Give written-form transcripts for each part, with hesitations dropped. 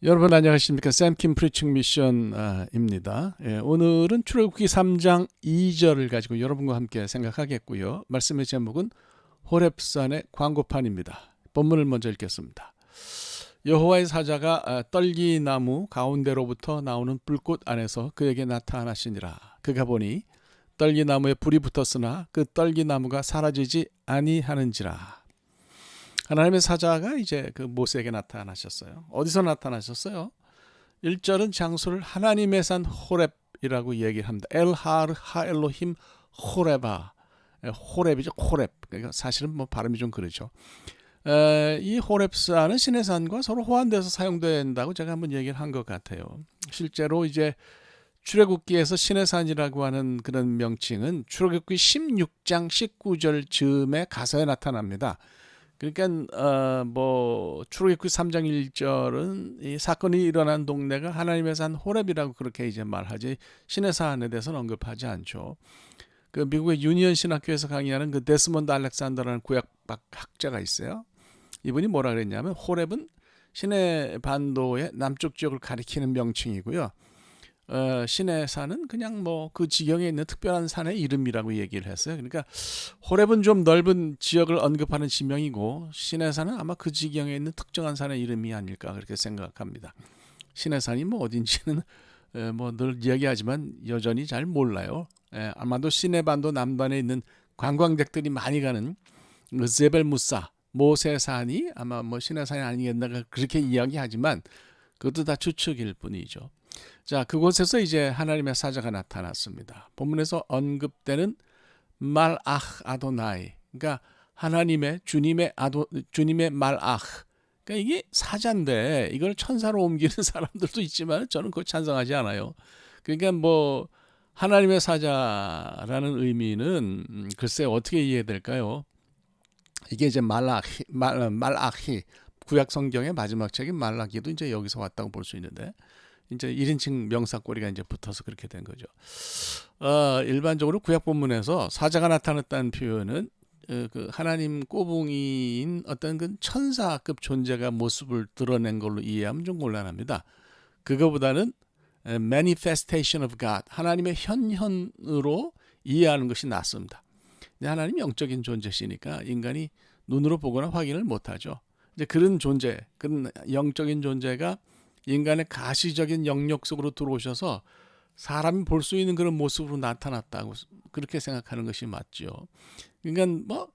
여러분 안녕하십니까? 샘킴 프리칭 미션입니다. 오늘은 출애굽기 3장 2절을 가지고 여러분과 함께 생각하겠고요. 말씀의 제목은 호렙산의 광고판입니다. 본문을 먼저 읽겠습니다. 여호와의 사자가 떨기나무 가운데로부터 나오는 불꽃 안에서 그에게 나타나시니라. 그가 보니 떨기나무에 불이 붙었으나 그 떨기나무가 사라지지 아니하는지라. 하나님의 사자가 이제 그 모세에게 나타나셨어요. 어디서 나타나셨어요? 1절은 장소를 하나님의 산 호렙이라고 얘기를 합니다. 엘하르 하엘로힘 호레바. 호렙이죠. 호렙. 그러니까 사실은 뭐 발음이 좀 그렇죠. 이 호렙산은 신의 산과 서로 호환돼서 사용된다고 제가 한번 얘기를 한 것 같아요. 실제로 이제 출애굽기에서 신의 산이라고 하는 그런 명칭은 출애굽기 16장 19절 즈음에 가서에 나타납니다. 그러니까 출애굽기 3장 1절은 이 사건이 일어난 동네가 하나님의 산 호렙이라고 그렇게 이제 말하지 신의 산에 대해서는 언급하지 않죠. 그 미국의 유니언 신학교에서 강의하는 그 데스몬드 알렉산더라는 구약학 학자가 있어요. 이분이 뭐라 그랬냐면 호렙은 신의 반도의 남쪽 지역을 가리키는 명칭이고요. 신의 산은 그냥 뭐 그 지경에 있는 특별한 산의 이름이라고 얘기를 했어요. 그러니까 호렙은 좀 넓은 지역을 언급하는 지명이고 신의 산은 아마 그 지경에 있는 특정한 산의 이름이 아닐까 그렇게 생각합니다. 신의 산이 뭐 어딘지는 뭐 늘 이야기하지만 여전히 잘 몰라요. 아마도 신의 반도 남단에 있는 관광객들이 많이 가는 제벨무사 모세산이 아마 뭐 신의 산이 아니겠나 그렇게 이야기하지만 그것도 다 추측일 뿐이죠. 자, 그곳에서 이제 하나님의 사자가 나타났습니다. 본문에서 언급되는 말아흐 아도나이, 그러니까 하나님의 주님의 말아흐. 그러니까 이게 사자인데 이걸 천사로 옮기는 사람들도 있지만 저는 그거 찬성하지 않아요. 그러니까 뭐 하나님의 사자라는 의미는 글쎄 어떻게 이해될까요? 이게 이제 말아히 구약 성경의 마지막 책인 말라기도 이제 여기서 왔다고 볼 수 있는데. 이제 1인칭 명사꼬리가 이제 붙어서 그렇게 된 거죠. 일반적으로 구약 본문에서 사자가 나타났다는 표현은 그 하나님 꼬붕이인 어떤 그 천사급 존재가 모습을 드러낸 걸로 이해하면 좀 곤란합니다. 그거보다는 manifestation of God, 하나님의 현현으로 이해하는 것이 낫습니다. 하나님 영적인 존재시니까 인간이 눈으로 보거나 확인을 못하죠. 이제 그런 존재, 그런 영적인 존재가 인간의 가시적인 영역 속으로 들어오셔서 사람이 볼 수 있는 그런 모습으로 나타났다고 그렇게 생각하는 것이 맞죠. 그러니까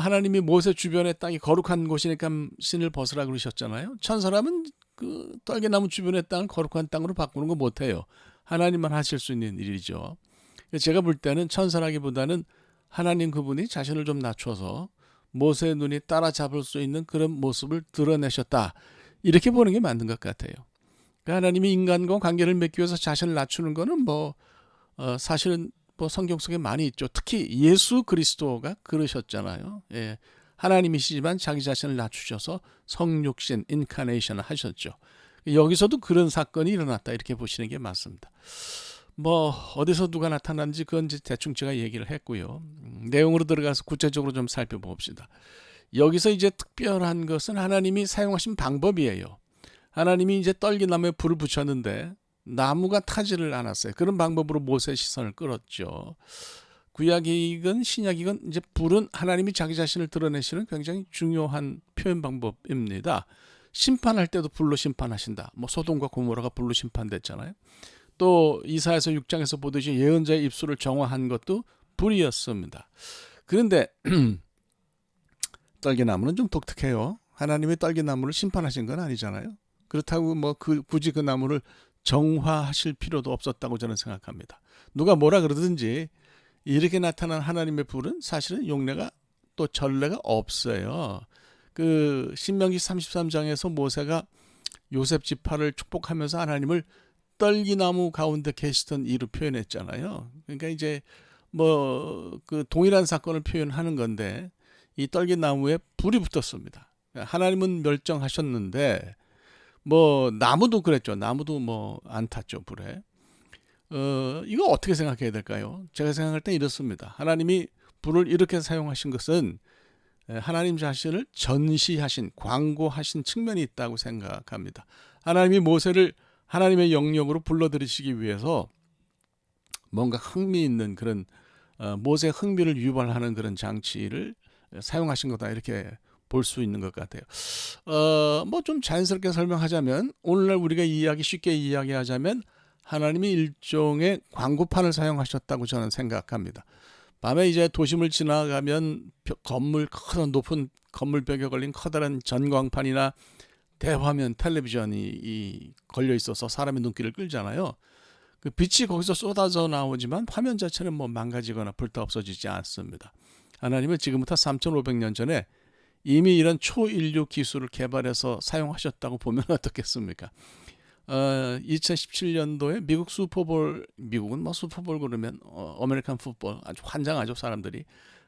하나님이 모세 주변의 땅이 거룩한 곳이니까 신을 벗으라 그러셨잖아요. 천사라면 그 떨게나무 주변의 땅을 거룩한 땅으로 바꾸는 거 못해요. 하나님만 하실 수 있는 일이죠. 제가 볼 때는 천사라기보다는 하나님 그분이 자신을 좀 낮춰서 모세의 눈이 따라잡을 수 있는 그런 모습을 드러내셨다. 이렇게 보는 게 맞는 것 같아요. 그러니까 하나님이 인간과 관계를 맺기 위해서 자신을 낮추는 거는 사실은 성경 속에 많이 있죠. 특히 예수 그리스도가 그러셨잖아요. 예. 하나님이시지만 자기 자신을 낮추셔서 성육신, 인카네이션을 하셨죠. 여기서도 그런 사건이 일어났다 이렇게 보시는 게 맞습니다. 어디서 누가 나타났는지 그건 이제 대충 제가 얘기를 했고요. 내용으로 들어가서 구체적으로 좀 살펴봅시다. 여기서 이제 특별한 것은 하나님이 사용하신 방법이에요. 하나님이 이제 떨기나무에 불을 붙였는데 나무가 타지를 않았어요. 그런 방법으로 모세의 시선을 끌었죠. 구약이건 신약이건 이제 불은 하나님이 자기 자신을 드러내시는 굉장히 중요한 표현 방법입니다. 심판할 때도 불로 심판하신다. 소돔과 고모라가 불로 심판됐잖아요. 또 이사야서 6장에서 보듯이 예언자의 입술을 정화한 것도 불이었습니다. 그런데 떨기나무는 좀 독특해요. 하나님이 떨기나무를 심판하신 건 아니잖아요. 그렇다고 굳이 그 나무를 정화하실 필요도 없었다고 저는 생각합니다. 누가 뭐라 그러든지 이렇게 나타난 하나님의 불은 사실은 용례가 또 전례가 없어요. 그 신명기 33장에서 모세가 요셉 지파를 축복하면서 하나님을 떨기나무 가운데 계시던 이로 표현했잖아요. 그러니까 이제 그 동일한 사건을 표현하는 건데 이 떨기나무에 불이 붙었습니다. 하나님은 멸정하셨는데 나무도 그랬죠. 나무도 안 탔죠, 불에. 이거 어떻게 생각해야 될까요? 제가 생각할 때 이렇습니다. 하나님이 불을 이렇게 사용하신 것은 하나님 자신을 전시하신, 광고하신 측면이 있다고 생각합니다. 하나님이 모세를 하나님의 영역으로 불러들이시기 위해서 뭔가 흥미있는 그런 모세 흥미를 유발하는 그런 장치를 사용하신 거다, 이렇게 볼 수 있는 것 같아요. 뭐 좀 자연스럽게 설명하자면, 오늘날 우리가 쉽게 이야기하자면 하나님이 일종의 광고판을 사용하셨다고 저는 생각합니다. 밤에 이제 도심을 지나가면 커다란 높은 건물벽에 걸린 커다란 전광판이나 대화면 텔레비전이 걸려 있어서 사람의 눈길을 끌잖아요. 그 빛이 거기서 쏟아져 나오지만 화면 자체는 뭐 망가지거나 불타 없어지지 않습니다. 하나님은 지금부터 3,500년 전에 이미 이런 초인류 기술을 개발해서 사용하셨다고 보면 어떻겠습니까? 2017년도에 미국 슈퍼볼, 미국은 뭐 슈퍼볼 그러면 아메리칸 풋볼 아주 환장하죠, 사람들이.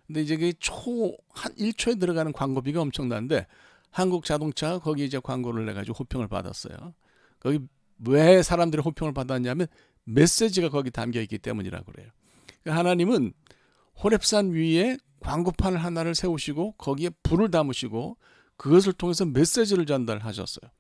근데 이제 한 1초에 들어가는 광고비가 엄청난데, 한국 자동차가 거기 이제 광고를 내가지고 호평을 받았어요. 거기 왜 사람들이 호평을 받았냐면 메시지가 거기 담겨 있기 때문이라고 그래요. 하나님은 호렙산 위에 광고판을 하나를 세우시고 거기에 불을 담으시고 그것을 통해서 메시지를 전달하셨어요.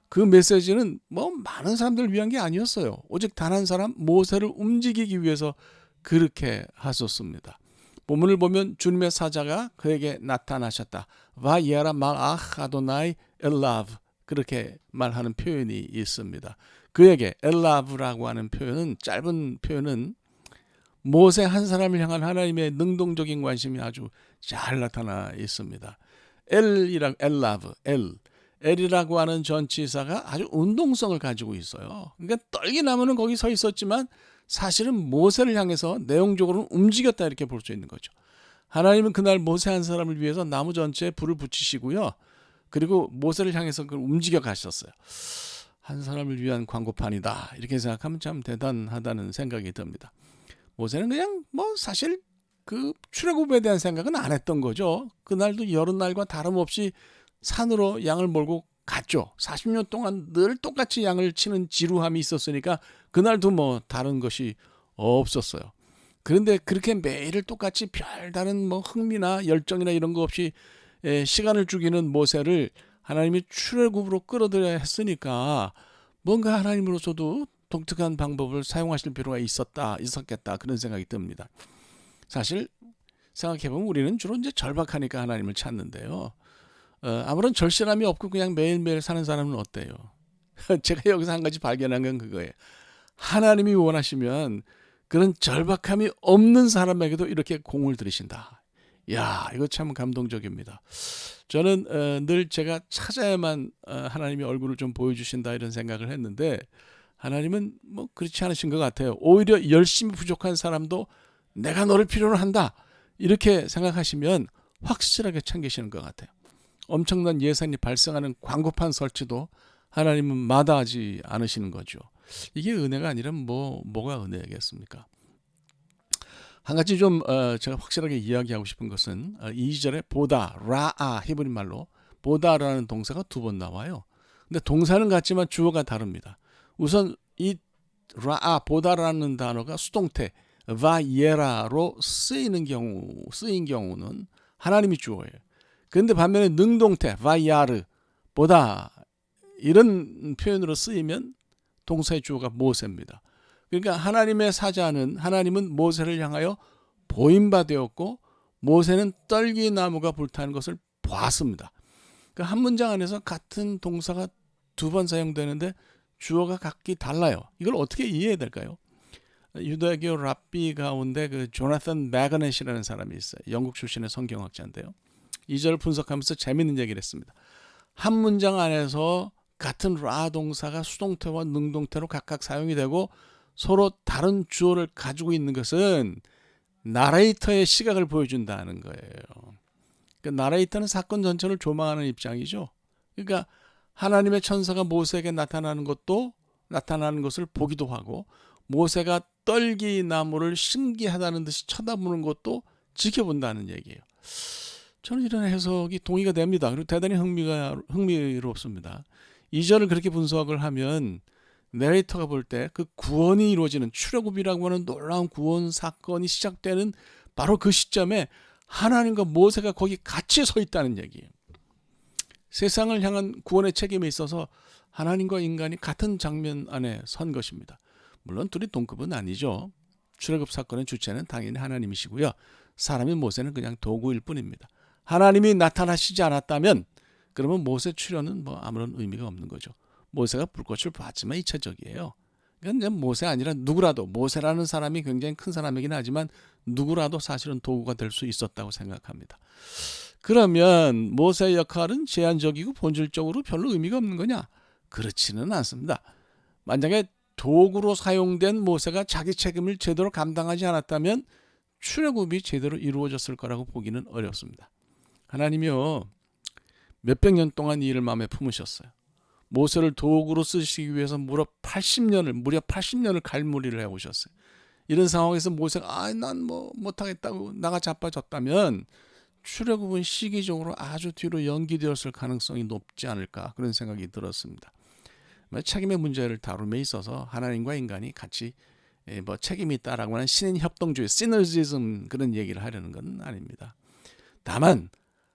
그 메시지는 뭐 많은 사람들을 위한 게 아니었어요. 오직 단 한 사람, 모세를 움직이기 위해서 그렇게 하셨습니다. 본문을 보면 주님의 사자가 그에게 나타나셨다. 바이에라 말ach 아도나이 엘라브, 그렇게 말하는 표현이 있습니다. 그에게 엘라브라고 하는 표현은, 짧은 표현은 모세 한 사람을 향한 하나님의 능동적인 관심이 아주 잘 나타나 있습니다. 엘이라고 하는 전치사가 아주 운동성을 가지고 있어요. 그러니까 떨기나무는 거기 서 있었지만 사실은 모세를 향해서 내용적으로는 움직였다, 이렇게 볼 수 있는 거죠. 하나님은 그날 모세 한 사람을 위해서 나무 전체에 불을 붙이시고요. 그리고 모세를 향해서 그걸 움직여 가셨어요. 한 사람을 위한 광고판이다, 이렇게 생각하면 참 대단하다는 생각이 듭니다. 모세는 그냥 뭐 사실 그 출애굽에 대한 생각은 안 했던 거죠. 그날도 여러 날과 다름없이 산으로 양을 몰고 갔죠. 40년 동안 늘 똑같이 양을 치는 지루함이 있었으니까 그날도 뭐 다른 것이 없었어요. 그런데 그렇게 매일을 똑같이 별다른 뭐 흥미나 열정이나 이런 거 없이 시간을 죽이는 모세를 하나님이 출애굽으로 끌어들여야 했으니까 뭔가 하나님으로서도 독특한 방법을 사용하실 필요가 있었겠다, 그런 생각이 듭니다. 사실 생각해보면 우리는 주로 이제 절박하니까 하나님을 찾는데요. 아무런 절실함이 없고 그냥 매일매일 사는 사람은 어때요? 제가 여기서 한 가지 발견한 건 그거예요. 하나님이 원하시면 그런 절박함이 없는 사람에게도 이렇게 공을 들이신다. 야, 이거 참 감동적입니다. 저는 늘 제가 찾아야만 하나님이 얼굴을 좀 보여주신다, 이런 생각을 했는데, 하나님은 뭐 그렇지 않으신 것 같아요. 오히려 열심히 부족한 사람도 내가 너를 필요로 한다, 이렇게 생각하시면 확실하게 챙기시는 것 같아요. 엄청난 예산이 발생하는 광고판 설치도 하나님은 마다하지 않으시는 거죠. 이게 은혜가 아니라면 뭐가 은혜겠습니까? 한 가지 좀 제가 확실하게 이야기하고 싶은 것은 2절에 보다, 라아, 히브리 말로 보다라는 동사가 2번 나와요. 근데 동사는 같지만 주어가 다릅니다. 우선 이 라아, 보다라는 단어가 수동태 바예라로 쓰인 경우는 하나님이 주어예요. 그런데 반면에 능동태 바야르, 보다, 이런 표현으로 쓰이면 동사의 주어가 모세입니다. 그러니까 하나님의 사자는, 하나님은 모세를 향하여 보임바 되었고 모세는 떨기나무가 불타는 것을 보았습니다. 그러니까 한 문장 안에서 같은 동사가 2번 사용되는데 주어가 각기 달라요. 이걸 어떻게 이해해야 될까요? 유대교 랍비 가운데 그 조나단 매거넷이라는 사람이 있어요. 영국 출신의 성경학자인데요. 이 절을 분석하면서 재미있는 얘기를 했습니다. 한 문장 안에서 같은 라 동사가 수동태와 능동태로 각각 사용이 되고 서로 다른 주어를 가지고 있는 것은 나레이터의 시각을 보여준다는 거예요. 그러니까 나레이터는 사건 전체를 조망하는 입장이죠. 그러니까 하나님의 천사가 모세에게 나타나는 것을 보기도 하고, 모세가 떨기나무를 신기하다는 듯이 쳐다보는 것도 지켜본다는 얘기예요. 저는 이런 해석이 동의가 됩니다. 그리고 대단히 흥미롭습니다. 2절을 그렇게 분석을 하면 내레이터가 볼 때 그 구원이 이루어지는, 출애굽이라고 하는 놀라운 구원 사건이 시작되는 바로 그 시점에 하나님과 모세가 거기 같이 같이 서 있다는 얘기예요. 세상을 향한 구원의 책임에 있어서 하나님과 인간이 같은 장면 안에 선 것입니다. 물론 둘이 동급은 아니죠. 출애굽 사건의 주체는 당연히 하나님이시고요. 사람인 모세는 그냥 도구일 뿐입니다. 하나님이 나타나시지 않았다면 그러면 모세 출현은 뭐 아무런 의미가 없는 거죠. 모세가 불꽃을 봤지만 2차적이에요. 그러니까 모세 아니라 누구라도, 모세라는 사람이 굉장히 큰 사람이긴 하지만 누구라도 사실은 도구가 될 수 있었다고 생각합니다. 그러면 모세의 역할은 제한적이고 본질적으로 별로 의미가 없는 거냐? 그렇지는 않습니다. 만약에 도구로 사용된 모세가 자기 책임을 제대로 감당하지 않았다면 출애굽이 제대로 이루어졌을 거라고 보기는 어렵습니다. 하나님이요, 몇백 년 동안 이 일을 마음에 품으셨어요. 모세를 도구로 쓰시기 위해서 무려 80년을 갈무리를 해오셨어요. 이런 상황에서 모세가 난 뭐 못하겠다고 나가 자빠졌다면 출애굽은 시기적으로 아주 뒤로 연기되었을 가능성이 높지 않을까, 그런 생각이 들었습니다. 책임의 문제를 다룸에 있어서 하나님과 인간이 같이 뭐 책임이 있다라고 하는 신인 협동주의, 시너지즘, 그런 얘기를 하려는 건 아닙니다. 다만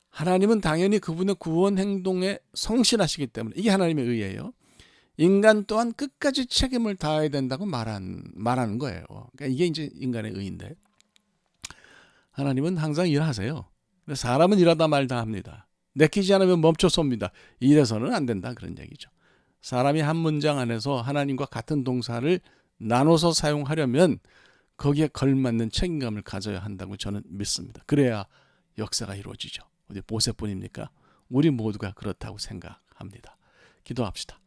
하나님은 당연히 그분의 구원 행동에 성실하시기 때문에, 이게 하나님의 의예요. 인간 또한 끝까지 책임을 다해야 된다고 말하는 거예요. 그러니까 이게 이제 인간의 의인데, 하나님은 항상 일하세요. 사람은 일하다 말다 합니다. 내키지 않으면 멈춰섭니다. 이래서는 안 된다, 그런 얘기죠. 사람이 한 문장 안에서 하나님과 같은 동사를 나눠서 사용하려면 거기에 걸맞는 책임감을 가져야 한다고 저는 믿습니다. 그래야 역사가 이루어지죠. 어디 모세뿐입니까? 우리 모두가 그렇다고 생각합니다. 기도합시다.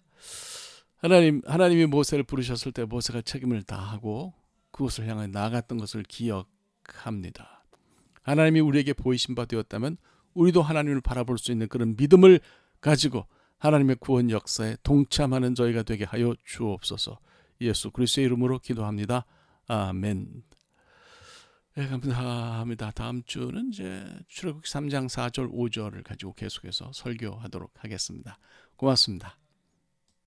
하나님이 모세를 부르셨을 때 모세가 책임을 다하고 그곳을 향해 나아갔던 것을 기억합니다. 하나님이 우리에게 보이신 바 되었다면 우리도 하나님을 바라볼 수 있는 그런 믿음을 가지고 하나님의 구원 역사에 동참하는 저희가 되게 하여 주옵소서. 예수 그리스도의 이름으로 기도합니다. 아멘. 네, 감사합니다. 다음 주는 이제 출애굽기 3장 4절 5절을 가지고 계속해서 설교하도록 하겠습니다. 고맙습니다.